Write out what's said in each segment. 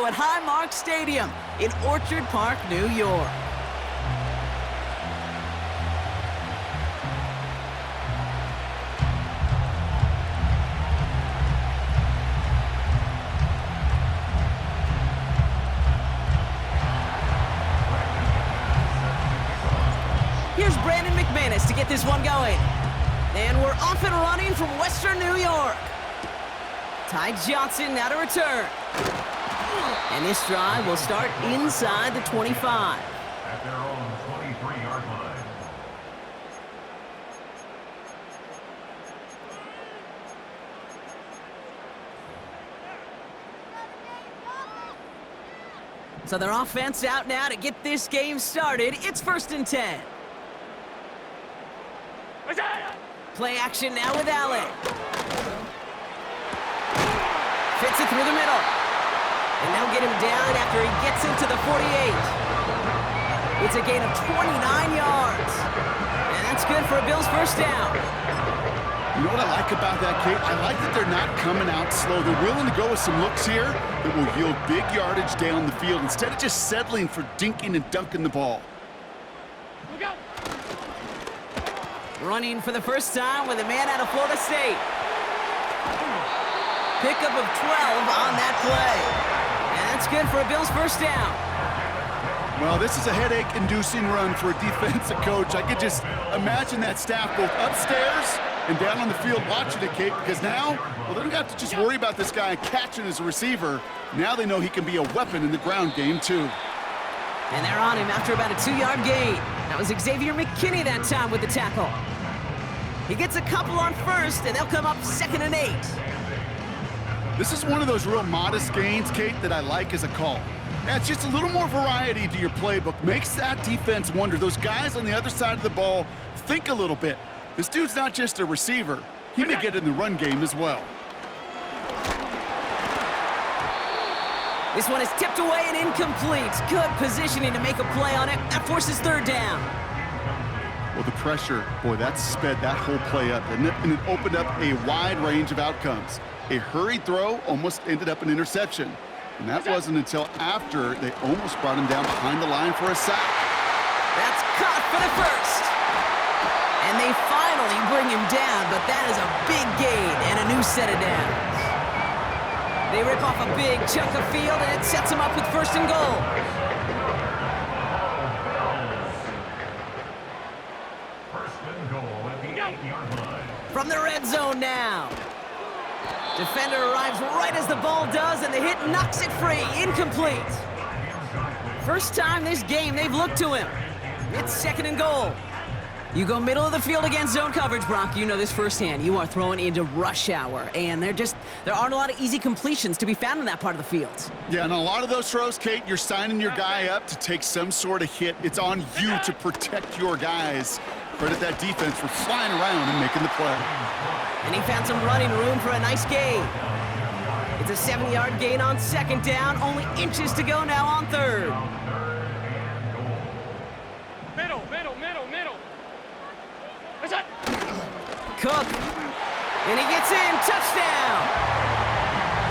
show at Highmark Stadium in Orchard Park, New York. Here's Brandon McManus to get this one going. And we're off and running from Western New York. Ty Johnson now to return. And this drive will start inside the 25. At their own 23-yard line. So their offense out now to get this game started. It's 1st and 10. Play action now with Allen. Fits it through the middle. And they'll get him down after he gets into the 48. It's a gain of 29 yards. And that's good for a Bills first down. You know what I like about that, Kate? I like that they're not coming out slow. They're willing to go with some looks here that will yield big yardage down the field instead of just settling for dinking and dunking the ball. Running for the first time with a man out of Florida State. Pickup of 12 on that play. And that's good for a Bills first down. Well, this is a headache-inducing run for a defensive coach. I could just imagine that staff both upstairs and down on the field watching it, Kate, because now, well, they don't have to just worry about this guy catching as a receiver. Now they know he can be a weapon in the ground game, too. And they're on him after about a 2-yard gain. That was Xavier McKinney that time with the tackle. He gets a couple on first, and they'll come up 2nd and 8. This is one of those real modest gains, Kate, that I like as a call. Yeah, it's just a little more variety to your playbook. Makes that defense wonder. Those guys on the other side of the ball think a little bit. This dude's not just a receiver. He may get in the run game as well. This one is tipped away and incomplete. Good positioning to make a play on it. That forces 3rd down. Well, the pressure, boy, that sped that whole play up, didn't it? And it opened up a wide range of outcomes. A hurried throw almost ended up an interception. And that wasn't until after they almost brought him down behind the line for a sack. That's caught for the first. And they finally bring him down, but that is a big gain and a new set of downs. They rip off a big chunk of field, and it sets them up with 1st and goal. First and goal at the 8-yard line. From the red zone now. Defender arrives right as the ball does, and the hit knocks it free. Incomplete. First time this game they've looked to him. It's 2nd and goal. You go middle of the field against zone coverage, Brock. You know this firsthand. You are throwing into rush hour, and there aren't a lot of easy completions to be found in that part of the field. Yeah, and a lot of those throws, Kate, you're signing your guy up to take some sort of hit. It's on you to protect your guys. Credit that defense for flying around and making the play. And he found some running room for a nice gain. It's a 7-yard gain on 2nd down. Only inches to go now on 3rd. Middle. Cook. And he gets in. Touchdown.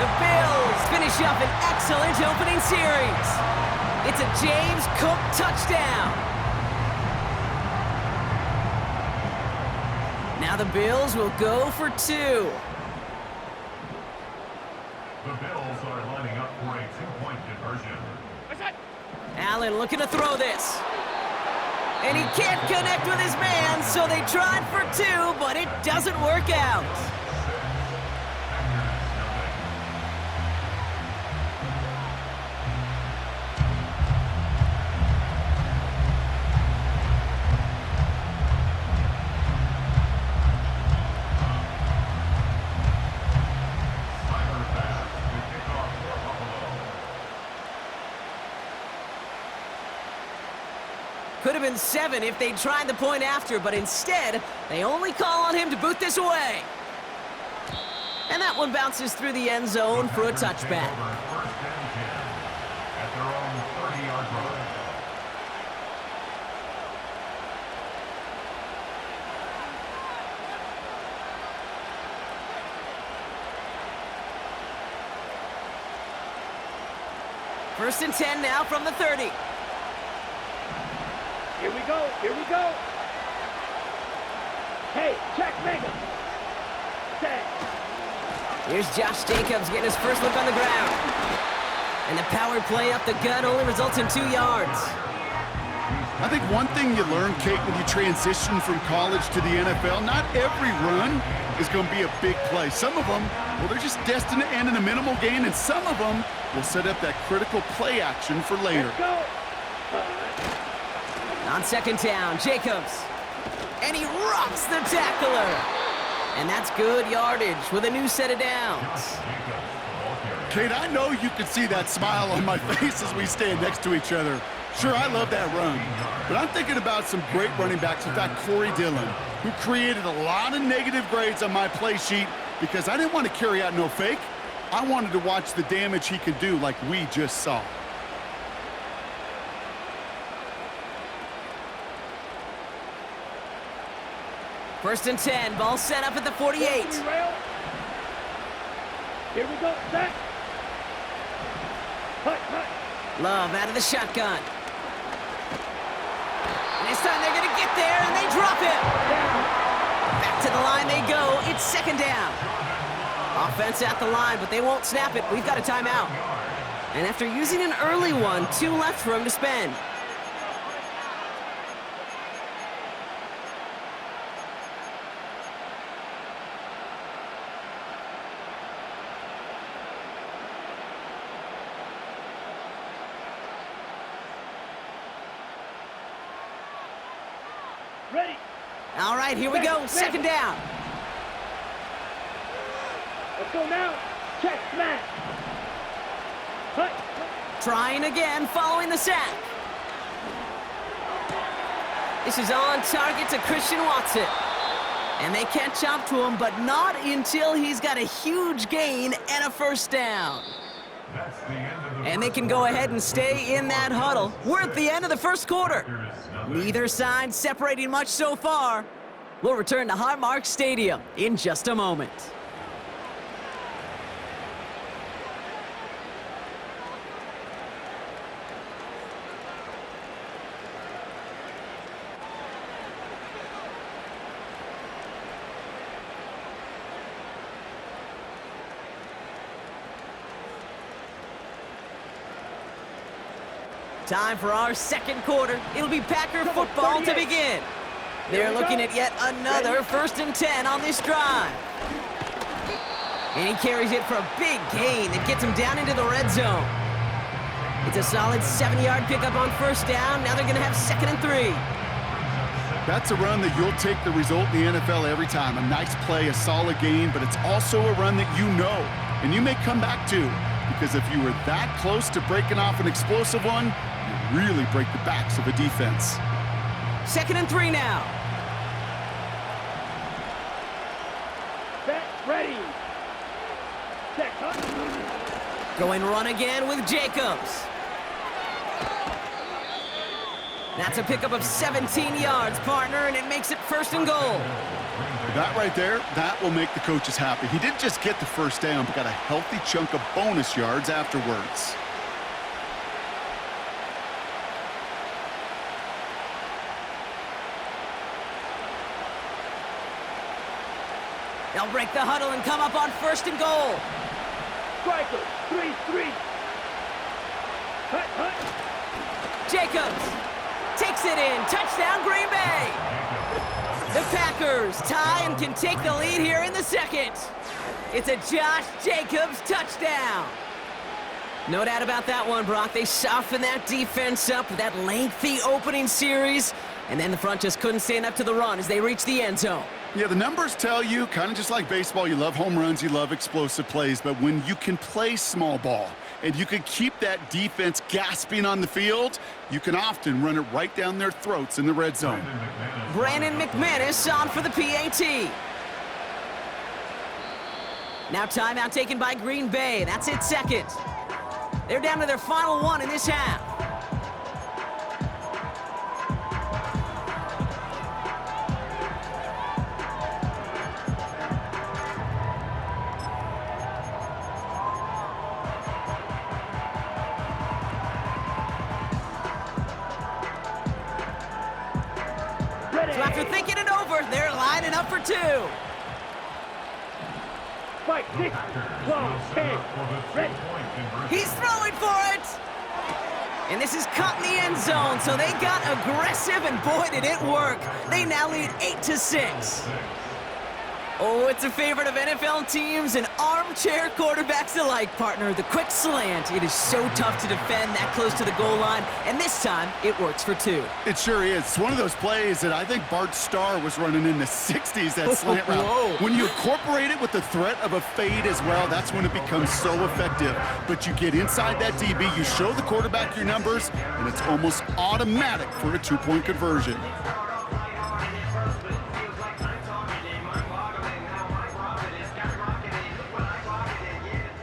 The Bills finish up an excellent opening series. It's a James Cook touchdown. Now the Bills will go for 2. The Bills are lining up for a 2-point conversion. Allen looking to throw this. And he can't connect with his man, so they tried for 2, but it doesn't work out. Could have been 7 if they tried the point after, but instead, they only call on him to boot this away. And that one bounces through the end zone for a touchback. First and 10 at their own 30-yard line. First and 10 now from the 30. Here we go. Here we go. Hey, check Mega. Set. Here's Josh Jacobs getting his first look on the ground. And the power play up the gut only results in 2 yards. I think one thing you learn, Kate, when you transition from college to the NFL, not every run is going to be a big play. Some of them, well, they're just destined to end in a minimal gain, and some of them will set up that critical play action for later. Let's go. On second down, Jacobs. And he rocks the tackler. And that's good yardage with a new set of downs. Kate, I know you can see that smile on my face as we stand next to each other. Sure, I love that run, but I'm thinking about some great running backs. In fact, Corey Dillon, who created a lot of negative grades on my play sheet because I didn't want to carry out no fake. I wanted to watch the damage he could do like we just saw. First and 10, ball set up at the 48. Here we go, set. Hut. Love out of the shotgun. And this time they're going to get there, and they drop it. Back to the line they go. It's second down. Offense at the line, but they won't snap it. We've got a timeout. And after using an early one, 2 left for him to spend. Ready. All right, here we go. Second down. Let's go now. Check, smash. Hut. Trying again, following the sack. This is on target to Christian Watson. And they catch up to him, but not until he's got a huge gain and a first down. And they can go ahead and stay in that huddle. We're at the end of the first quarter. Neither side separating much so far. We'll return to Highmark Stadium in just a moment. Time for our second quarter. It'll be Packer football to begin. They're looking at yet another first and 10 on this drive. And he carries it for a big gain that gets him down into the red zone. It's a solid 7-yard pickup on first down. Now they're going to have second and 3. That's a run that you'll take the result in the NFL every time. A nice play, a solid gain, but it's also a run that you know and you may come back to, because if you were that close to breaking off an explosive one, you really break the backs of a defense. Second and 3 now. Set, ready. Set, hut. Going run again with Jacobs. That's a pickup of 17 yards, partner, and it makes it first and goal. That right there, that will make the coaches happy. He didn't just get the first down, but got a healthy chunk of bonus yards afterwards. They'll break the huddle and come up on first and goal. Striker, 3-3. Hut, hut. Jacobs takes it in. Touchdown, Green Bay. The Packers tie and can take the lead here in the second. It's a Josh Jacobs touchdown. No doubt about that one, Brock. They softened that defense up with that lengthy opening series, and then the front just couldn't stand up to the run as they reached the end zone. Yeah, the numbers tell you, kind of just like baseball, you love home runs, you love explosive plays, but when you can play small ball and you can keep that defense gasping on the field, you can often run it right down their throats in the red zone. Brandon McManus on for the PAT. Now timeout taken by Green Bay. That's it, second. They're down to their final one in this half. After thinking it over, they're lining up for two. 5, 6, 12, 10. Ready. He's throwing for it. And this is caught in the end zone, so they got aggressive, and boy, did it work. They now lead 8-6. Oh, it's a favorite of NFL teams and armchair quarterbacks alike, partner. The quick slant. It is so tough to defend that close to the goal line, and this time it works for two. It sure is. It's one of those plays that I think Bart Starr was running in the 60s, that slant route. Whoa. When you incorporate it with the threat of a fade as well, that's when it becomes so effective. But you get inside that DB, you show the quarterback your numbers, and it's almost automatic for a two-point conversion.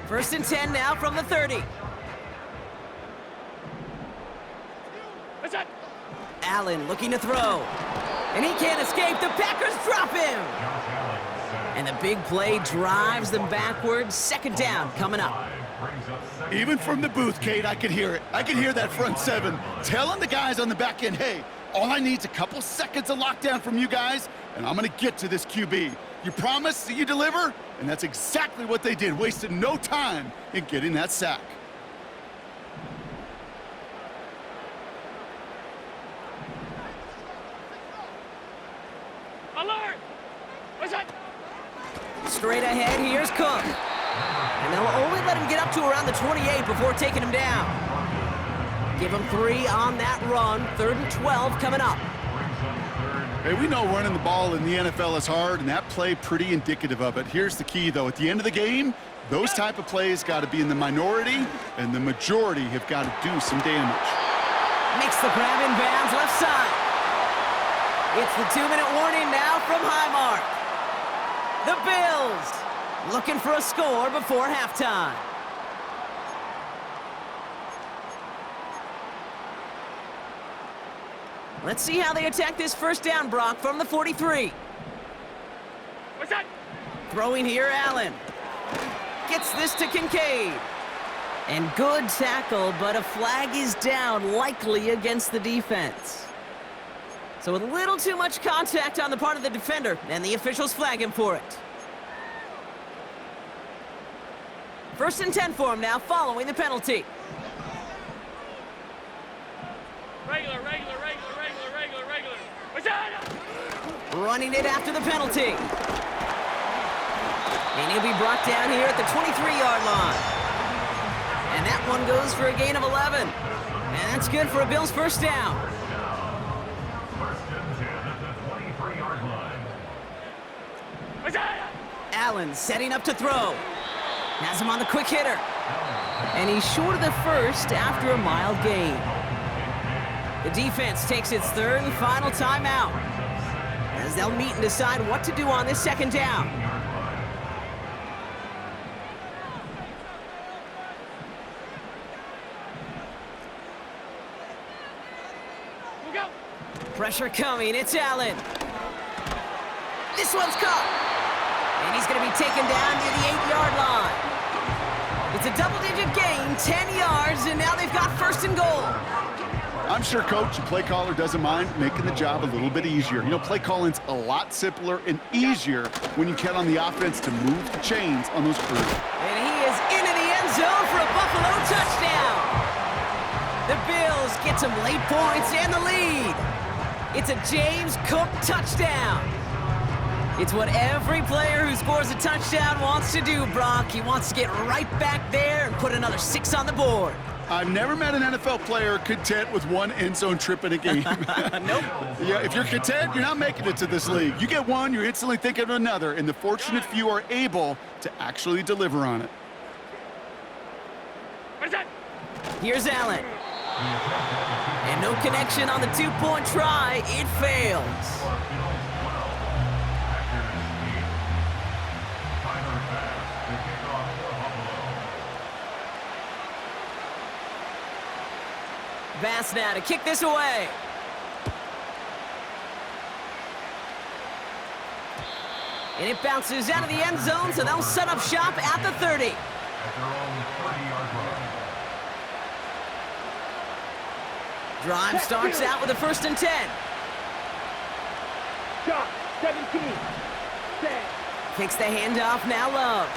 First and 10 now from the 30. What's that? Allen looking to throw. And he can't escape. The Packers drop him. And the big play drives them backwards. Second down coming up. Even from the booth, Kate, I could hear it. I could hear that front seven telling the guys on the back end, hey, all I need is a couple seconds of lockdown from you guys, and I'm going to get to this QB. You promise that you deliver? And that's exactly what they did, wasted no time in getting that sack. Alert! What's that? Straight ahead, here's Cook. And they'll only let him get up to around the 28 before taking him down. Give him 3 on that run. 3rd and 12 coming up. Hey, we know running the ball in the NFL is hard, and that play pretty indicative of it. Here's the key, though. At the end of the game, those type of plays got to be in the minority, and the majority have got to do some damage. Makes the grab in bounds left side. It's the 2-minute warning now from Highmark. The Bills looking for a score before halftime. Let's see how they attack this first down, Brock, from the 43. What's that? Throwing here, Allen. Gets this to Kincaid. And good tackle, but a flag is down, likely against the defense. So a little too much contact on the part of the defender, and the officials flag him for it. First and 10 for him now, following the penalty. Regular. What's that? Running it after the penalty. And he'll be brought down here at the 23-yard line. And that one goes for a gain of 11. And that's good for a Bills first down. First and 10 at the 23-yard line. What's that? Allen setting up to throw. Has him on the quick hitter. And he's short of the first after a mild gain. The defense takes its 3rd and final timeout as they'll meet and decide what to do on this second down. We'll go. Pressure coming, it's Allen. This one's caught. And he's going to be taken down near the 8-yard line. It's a double-digit gain, 10 yards, and now they've got first and goal. I'm sure coach and play caller doesn't mind making the job a little bit easier. You know, play calling's a lot simpler and easier when you count on the offense to move the chains on those crews. And he is into the end zone for a Buffalo touchdown. The Bills get some late points and the lead. It's a James Cook touchdown. It's what every player who scores a touchdown wants to do, Brock. He wants to get right back there and put another 6 on the board. I've never met an NFL player content with one end zone trip in a game. Nope. Yeah, if you're content, you're not making it to this league. You get one, you're instantly thinking of another, and the fortunate few are able to actually deliver on it. What's that? Here's Allen. And no connection on the 2-point try. It fails. Bass now to kick this away. And it bounces out of the end zone, so they'll set up shop at the 30. At their own 30-yard line. Drive starts out with a 1st and 10. 17. Set. Kicks the handoff, now Love.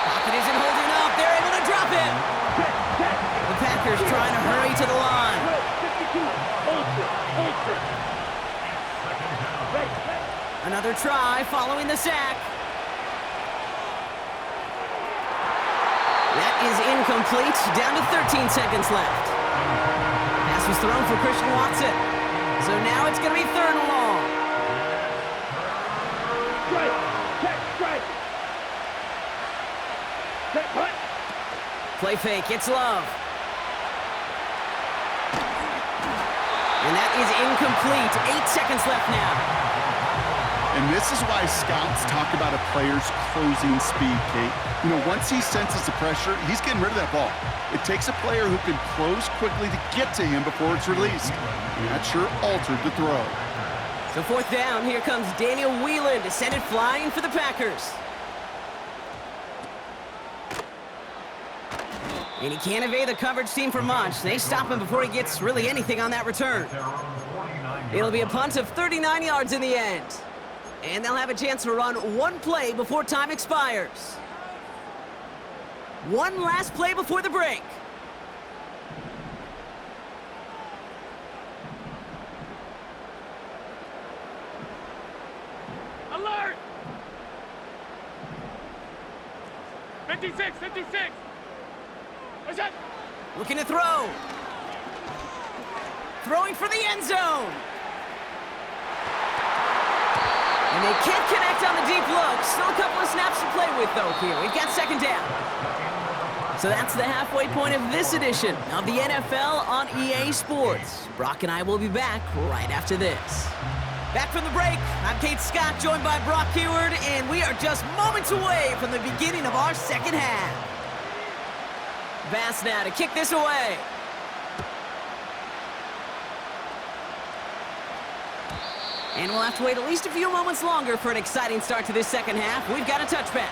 Pocket isn't holding up, they're able to drop him. The Packers trying to hurry to the line. 52. Ultra. Ready. Another try following the sack. That is incomplete, down to 13 seconds left. Pass was thrown for Christian Watson. So now it's going to be 3rd and long. Strike. Check. Strike. Set. Punt. Play fake, it's Love. And that is incomplete. 8 seconds left now. And this is why scouts talk about a player's closing speed, Kate. You know, once he senses the pressure, he's getting rid of that ball. It takes a player who can close quickly to get to him before it's released. And that sure altered the throw. So 4th down, here comes Daniel Whelan to send it flying for the Packers. And he can't evade the coverage team for much. They stop him before he gets really anything on that return. It'll be a punt of 39 yards in the end. And they'll have a chance to run one play before time expires. One last play before the break. Alert! 56. What's that? Looking to throw. Throwing for the end zone. And they can't connect on the deep look. Still a couple of snaps to play with, though, here. We've got 2nd down. So that's the halfway point of this edition of the NFL on EA Sports. Brock and I will be back right after this. Back from the break, I'm Kate Scott, joined by Brock Keyword, and we are just moments away from the beginning of our 2nd half. Bass now to kick this away. And we'll have to wait at least a few moments longer for an exciting start to this 2nd half. We've got a touchback.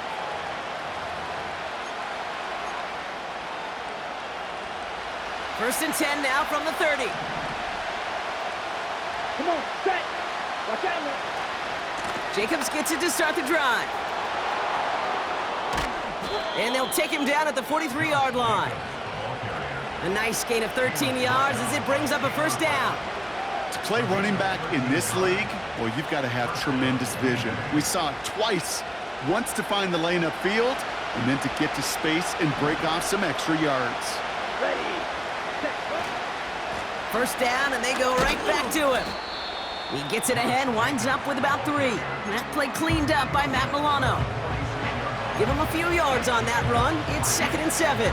First and 10 now from the 30. Come on, set. Watch out, man. Jacobs gets it to start the drive. And they'll take him down at the 43-yard line. A nice gain of 13 yards as it brings up a 1st down. To play running back in this league, well, you've got to have tremendous vision. We saw it twice. Once to find the lane upfield, and then to get to space and break off some extra yards. Ready. Set. 1st down, and they go right back to him. He gets it ahead, winds up with about 3. And that play cleaned up by Matt Milano. Give him a few yards on that run. It's 2nd and 7.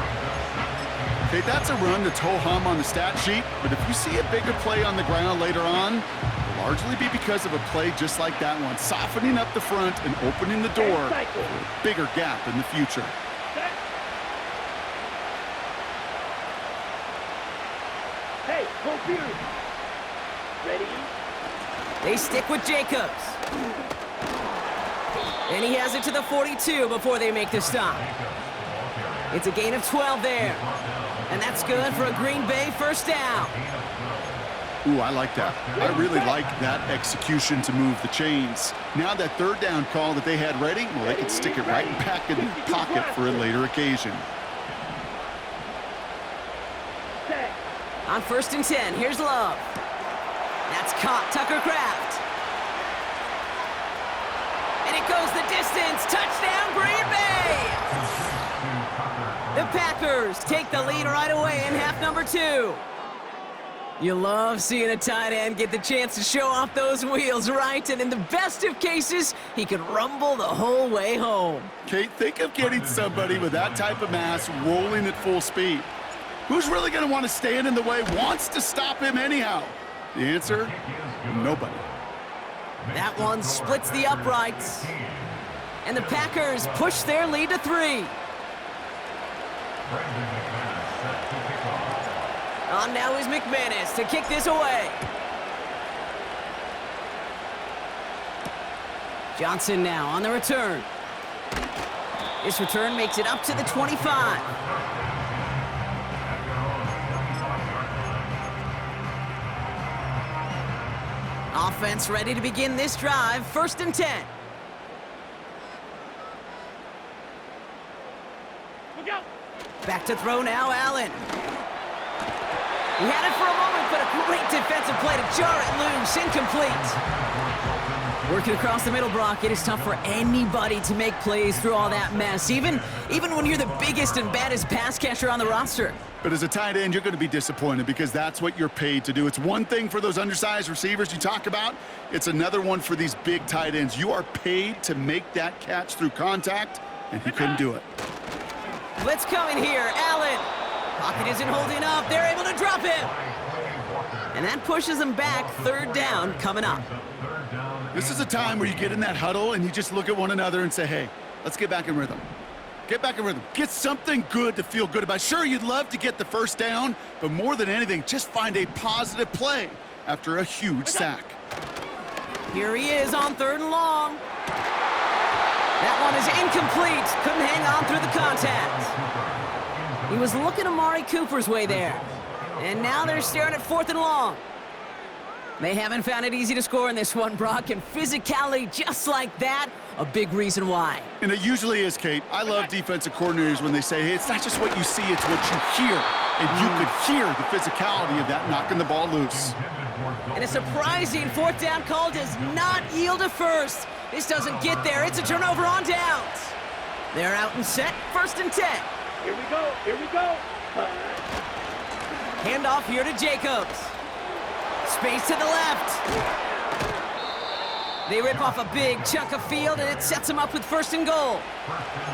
Okay, that's a run that's ho-hum on the stat sheet, but if you see a bigger play on the ground later on, it'll largely be because of a play just like that one, softening up the front and opening the door for a bigger gap in the future. Set. Hey, go period. Ready. They stick with Jacobs. And he has it to the 42 before they make the stop. It's a gain of 12 there. And that's good for a Green Bay 1st down. Ooh, I like that. I really like that execution to move the chains. Now that 3rd down call that they had ready, well, they can stick it right back in the pocket for a later occasion. Set. On 1st and 10, here's Love. That's caught, Tucker Kraft. And it goes the distance. Touchdown, Green Bay! The Packers take the lead right away in half number 2. You love seeing a tight end get the chance to show off those wheels, right? And in the best of cases, he could rumble the whole way home. Kate, think of getting somebody with that type of mass rolling at full speed. Who's really going to want to stand in the way, wants to stop him anyhow? The answer, nobody. That one splits the uprights. And the Packers push their lead to 3. On now is McManus to kick this away. Johnson now on the return. This return makes it up to the 25. Offense ready to begin this drive. 1st and 10. Look out. Back to throw now, Allen. He had it for a moment, but a great defensive play to jar it loose. Incomplete. Working across the middle, Brock, it is tough for anybody to make plays through all that mess, even when you're the biggest and baddest pass catcher on the roster. But as a tight end, you're going to be disappointed because that's what you're paid to do. It's one thing for those undersized receivers you talk about. It's another one for these big tight ends. You are paid to make that catch through contact, and he couldn't do it. Blitz coming here. Allen. Pocket isn't holding up. They're able to drop him. And that pushes them back. 3rd down coming up. This is a time where you get in that huddle and you just look at one another and say, hey, let's get back in rhythm. Get back in rhythm. Get something good to feel good about. Sure, you'd love to get the 1st down, but more than anything, just find a positive play after a huge sack. Here he is on 3rd and long. That one is incomplete. Couldn't hang on through the contact. He was looking Amari Cooper's way there. And now they're staring at 4th and long. They haven't found it easy to score in this one, Brock, and physicality just like that, a big reason why. And it usually is, Kate. I love defensive coordinators when they say, hey, it's not just what you see, it's what you hear. And you could hear the physicality of that knocking the ball loose. And a surprising 4th down call does not yield a 1st. This doesn't get there. It's a turnover on downs. They're out and set. 1st and 10. Here we go. Here we go. Handoff here to Jacobs. Space to the left. They rip off a big chunk of field, and it sets them up with 1st and goal.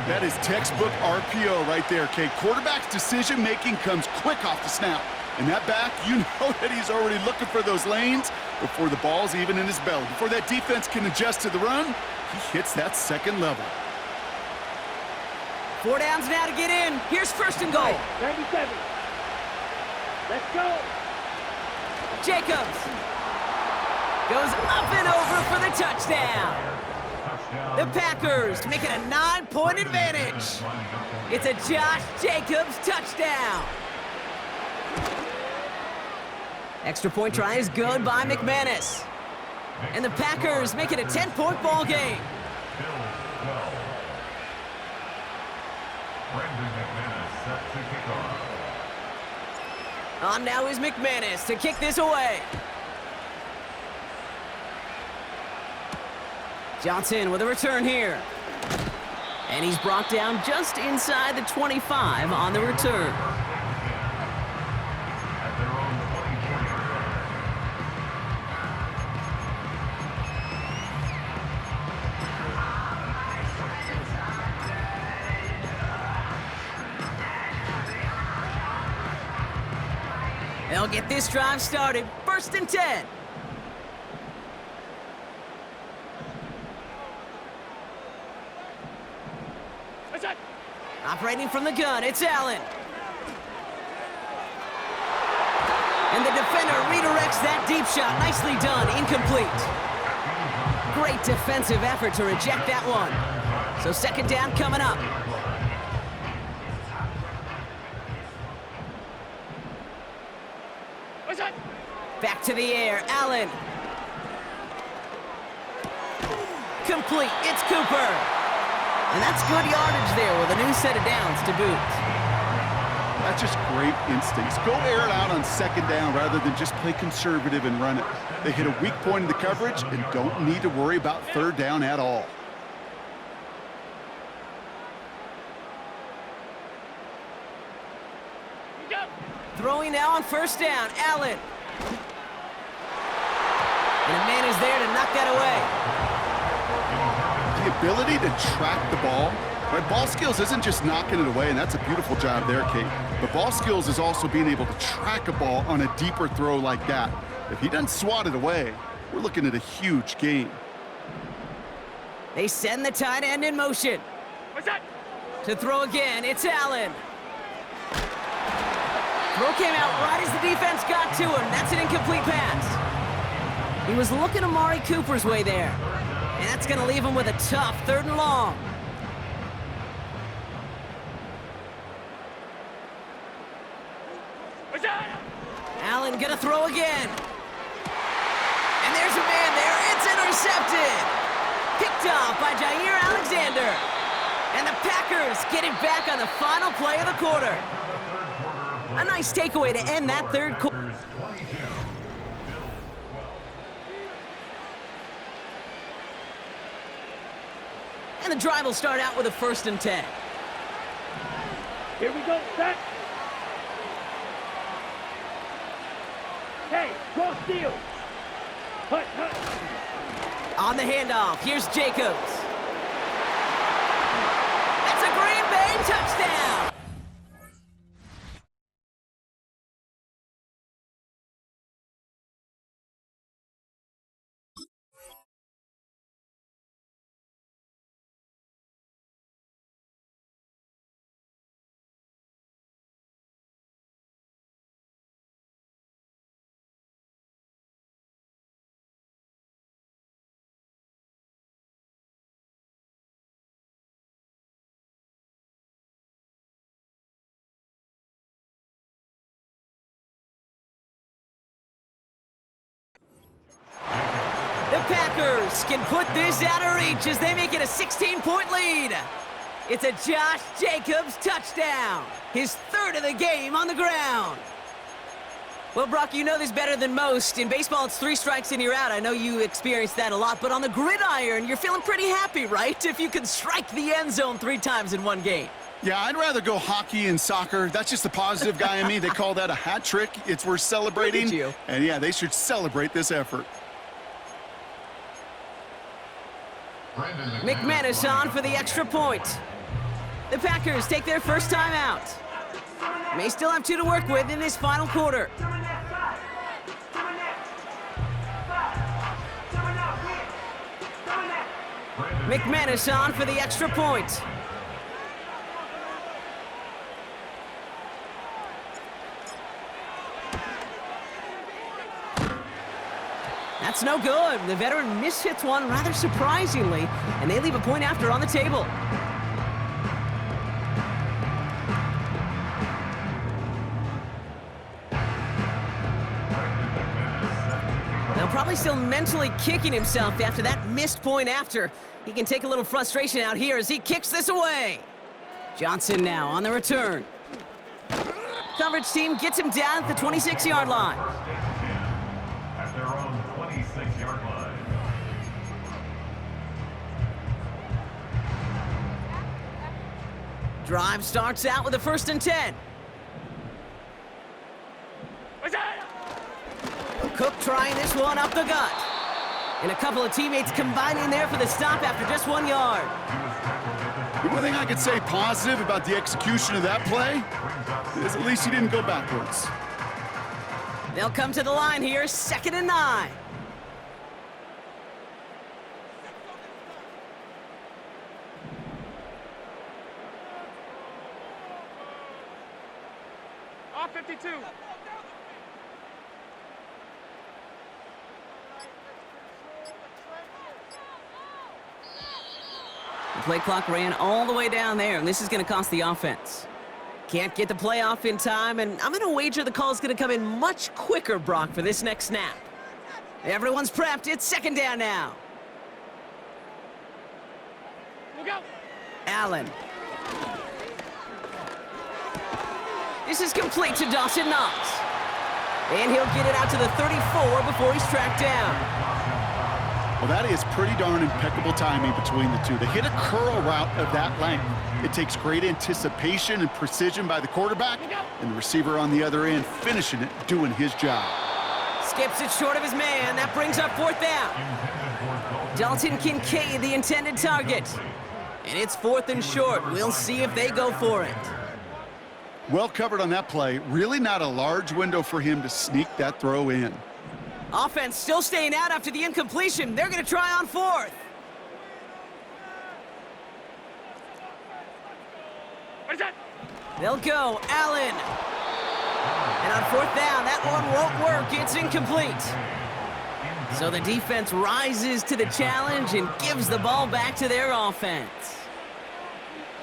That is textbook RPO right there, Kate. Quarterback's decision-making comes quick off the snap. And that back, you know that he's already looking for those lanes before the ball's even in his belly. Before that defense can adjust to the run, he hits that 2nd level. 4 downs now to get in. Here's 1st and goal. 97. Let's go. Jacobs goes up and over for the touchdown. The Packers make it a 9-point advantage. It's a Josh Jacobs touchdown. Extra point try is good by McManus. And the Packers make it a 10-point ball game. On now is McManus to kick this away. Johnson with a return here. And he's brought down just inside the 25 on the return. They'll get this drive started. 1st and 10. Operating from the gun, it's Allen. And the defender redirects that deep shot. Nicely done, incomplete. Great defensive effort to reject that one. So 2nd down coming up. Back to the air, Allen. Complete, it's Cooper. And that's good yardage there with a new set of downs to boot. That's just great instincts. Go air it out on 2nd down rather than just play conservative and run it. They hit a weak point in the coverage and don't need to worry about 3rd down at all. Throwing now on 1st down, Allen. And a man is there to knock that away. The ability to track the ball, right? Ball skills isn't just knocking it away, and that's a beautiful job there, Kate. But ball skills is also being able to track a ball on a deeper throw like that. If he doesn't swat it away, we're looking at a huge gain. They send the tight end in motion. What's that? To throw again, it's Allen. Throw came out right as the defense got to him. That's an incomplete pass. He was looking Amari Cooper's way there. And that's going to leave him with a tough 3rd and long. Allen going to throw again. And there's There's a man there. It's intercepted. Picked off by Jair Alexander. And the Packers get it back on the final play of the quarter. A nice takeaway to end that third quarter. And the drive will start out with a 1st and 10. Here we go, set. Hey, cross field. Hut, hut. On the handoff, here's Jacobs. That's a Green Bay touchdown. The Packers can put this out of reach as they make it a 16-point lead. It's a Josh Jacobs touchdown, his 3rd of the game on the ground. Well, Brock, you know this better than most. In baseball, it's 3 strikes and you're out. I know you experienced that a lot, but on the gridiron, you're feeling pretty happy, right? If you can strike the end zone 3 times in one game. Yeah, I'd rather go hockey and soccer. That's just the positive guy in me. They call that a hat trick. It's worth celebrating. Look at you. And yeah, they should celebrate this effort. McManus on for the extra point. The Packers take their first time out. May still have 2 to work with in this final quarter. McManus on for the extra point. That's no good. The veteran mishits one rather surprisingly, and they leave a point after on the table. Now probably still mentally kicking himself after that missed point after. He can take a little frustration out here as he kicks this away. Johnson now on the return. Coverage team gets him down at the 26-yard line. At their own 26-yard line. Drive starts out with a 1st and 10. Cook trying this one up the gut. And a couple of teammates combining there for the stop after just 1 yard. The one thing I could say positive about the execution of that play is at least he didn't go backwards. They'll come to the line here, 2nd and 9. R52. The play clock ran all the way down there, and this is going to cost the offense. Can't get the play off in time, and I'm going to wager the call is going to come in much quicker, Brock, for this next snap. Everyone's prepped. It's 2nd down now. Look out. Allen. This is complete to Dawson Knox. And he'll get it out to the 34 before he's tracked down. Well, that is pretty darn impeccable timing between the two. They hit a curl route of that length. It takes great anticipation and precision by the quarterback, and the receiver on the other end finishing it, doing his job. Skips it short of his man. That brings up 4th down. Dalton Kincaid, the intended target. And it's 4th and short. We'll see if they go for it. Well covered on that play. Really not a large window for him to sneak that throw in. Offense still staying out after the incompletion. They're going to try on 4th. What is that? They'll go. Allen. And on 4th down, that one won't work. It's incomplete. So the defense rises to the challenge and gives the ball back to their offense.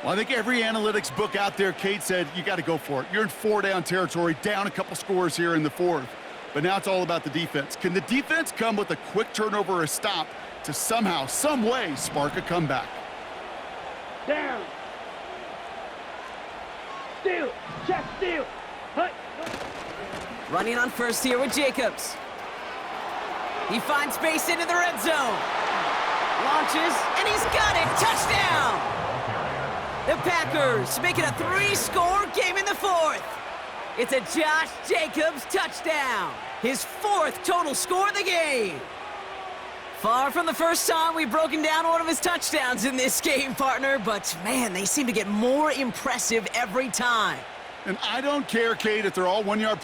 Well, I think every analytics book out there, Kate, said you got to go for it. You're in 4-down territory, down a couple scores here in the 4th. But now it's all about the defense. Can the defense come with a quick turnover or a stop to somehow, some way, spark a comeback? Down. Steal. Check steal. Hut. Running on first here with Jacobs. He finds space into the red zone. Launches, and he's got it. Touchdown! The Packers make it a 3-score game in the fourth. It's a Josh Jacobs touchdown. His 4th total score of the game. Far from the first time we've broken down one of his touchdowns in this game, partner, but man, they seem to get more impressive every time. And I don't care, Kate, if they're all 1 yard.